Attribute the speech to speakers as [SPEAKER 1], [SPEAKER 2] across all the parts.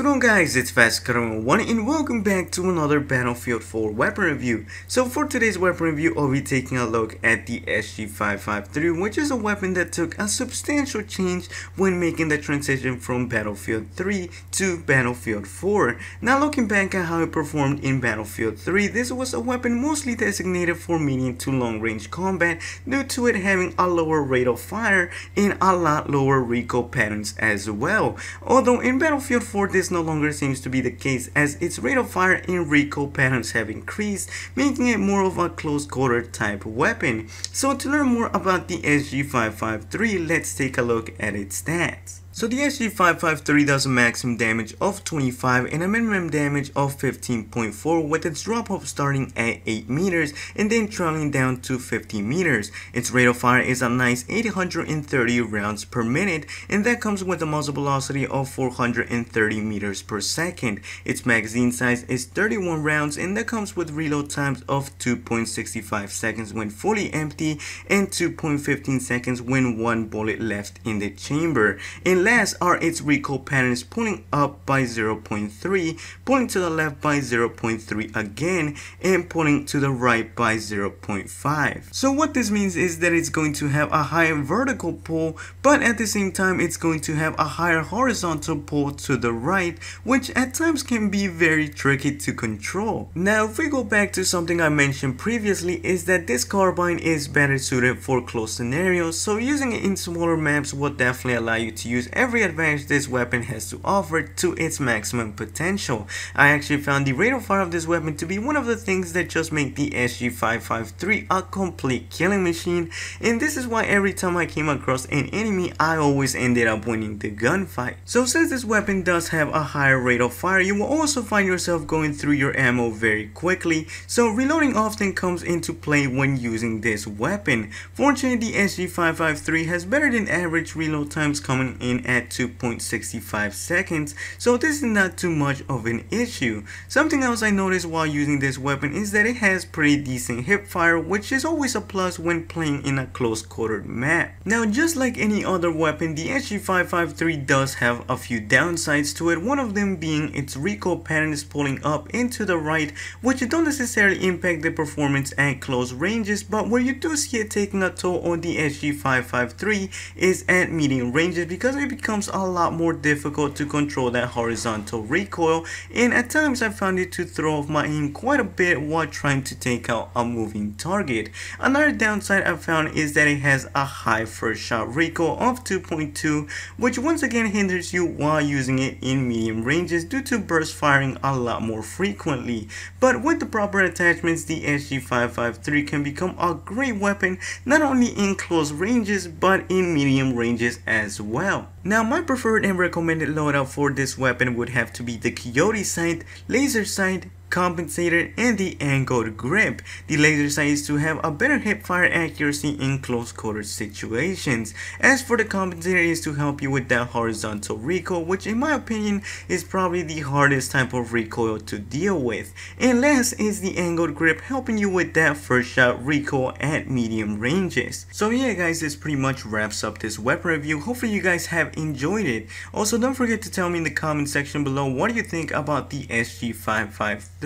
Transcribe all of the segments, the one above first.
[SPEAKER 1] going on, guys? It's FastDucati101 and welcome back to another Battlefield 4 weapon review. So for today's weapon review, I'll be taking a look at the SG553, which is a weapon that took a substantial change when making the transition from Battlefield 3 to Battlefield 4. Now looking back at how it performed in Battlefield 3, this was a weapon mostly designated for medium to long range combat due to it having a lower rate of fire and a lot lower recoil patterns as well. Although in Battlefield 4 this no longer seems to be the case, as its rate of fire and recoil patterns have increased, making it more of a close quarter type weapon. So to learn more about the SG553, let's take a look at its stats. So the SG553 does a maximum damage of 25 and a minimum damage of 15.4, with its drop off starting at 8 meters and then trailing down to 50 meters. Its rate of fire is a nice 830 rounds per minute, and that comes with a muzzle velocity of 430 meters per second. Its magazine size is 31 rounds, and that comes with reload times of 2.65 seconds when fully empty and 2.15 seconds when one bullet left in the chamber. And last are its recoil patterns, pulling up by 0.3, pulling to the left by 0.3 again, and pulling to the right by 0.5. So what this means is that it's going to have a higher vertical pull, but at the same time it's going to have a higher horizontal pull to the right, which at times can be very tricky to control. Now if we go back to something I mentioned previously, is that this carbine is better suited for close scenarios, so using it in smaller maps will definitely allow you to use every advantage this weapon has to offer to its maximum potential. I actually found the rate of fire of this weapon to be one of the things that just make the SG553 a complete killing machine, and this is why every time I came across an enemy I always ended up winning the gunfight. So since this weapon does have a higher rate of fire, you will also find yourself going through your ammo very quickly, so reloading often comes into play when using this weapon. Fortunately, the SG553 has better than average reload times, coming in at 2.65 seconds, so this is not too much of an issue. Something else I noticed while using this weapon is that it has pretty decent hip fire, which is always a plus when playing in a close quartered map. Now just like any other weapon, the SG553 does have a few downsides to it, one of them being its recoil pattern is pulling up into the right, which don't necessarily impact the performance at close ranges, but where you do see it taking a toll on the SG553 is at medium ranges, because it becomes a lot more difficult to control that horizontal recoil, and at times I found it to throw off my aim quite a bit while trying to take out a moving target. Another downside I found is that it has a high first shot recoil of 2.2, which once again hinders you while using it in medium ranges due to burst firing a lot more frequently. But with the proper attachments, the SG553 can become a great weapon not only in close ranges but in medium ranges as well. Now my preferred and recommended loadout for this weapon would have to be the coyote sight, laser sight, compensator, and the angled grip. The laser sight is to have a better hip fire accuracy in close quarter situations. As for the compensator, is to help you with that horizontal recoil, which in my opinion is probably the hardest type of recoil to deal with. And last is the angled grip, helping you with that first shot recoil at medium ranges. So yeah guys, this pretty much wraps up this weapon review. Hopefully you guys have enjoyed it. Also don't forget to tell me in the comment section below what do you think about the SG553.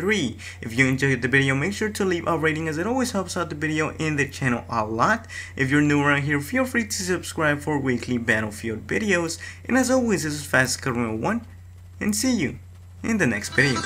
[SPEAKER 1] If you enjoyed the video, make sure to leave a rating, as it always helps out the video and the channel a lot. If you're new around here, feel free to subscribe for weekly Battlefield videos. And as always, this is FastDucati101, and see you in the next video.